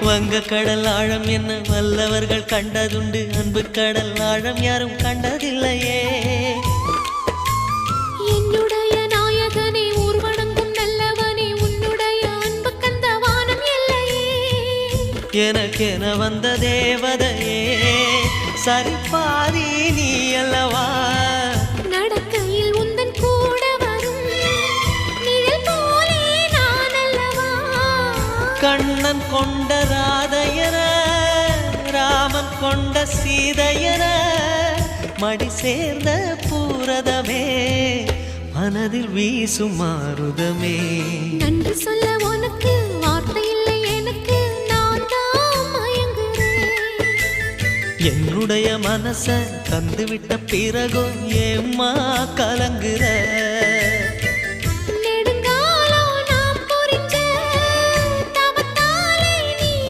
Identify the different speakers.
Speaker 1: வங்க கடல் ஆழம் என்ன வல்லவர்கள் கண்டதுண்டு, அன்பு கடல் ஆழம் யாரும் கண்டதில்லையே.
Speaker 2: என்னுடைய நாயகனே ஊர்வணங்கும் நல்லவனே, உன்னுடைய அன்பு கந்த வானம் எல்லையே.
Speaker 1: எனக்கென வந்த தேவதையே சரிபாதி நீ அல்லவா.
Speaker 2: நடக்கையில் உந்தன் கூட வரும் நிழல் போலே நான் அல்லவா.
Speaker 1: கண்ணன் கொண்ட ராதையர ராமன் கொண்ட சீதையர மடி சேர்ந்த பூரதமே மனதில் வீசும் மாருதமே.
Speaker 2: நன்றி சொல்ல உனக்கு வார்த்தை இல்லை எனக்கு, நான் தான் மயங்குறேன்.
Speaker 1: என்னுடைய மனச தந்துவிட்ட பிறகும் ஏம்மா கலங்குற.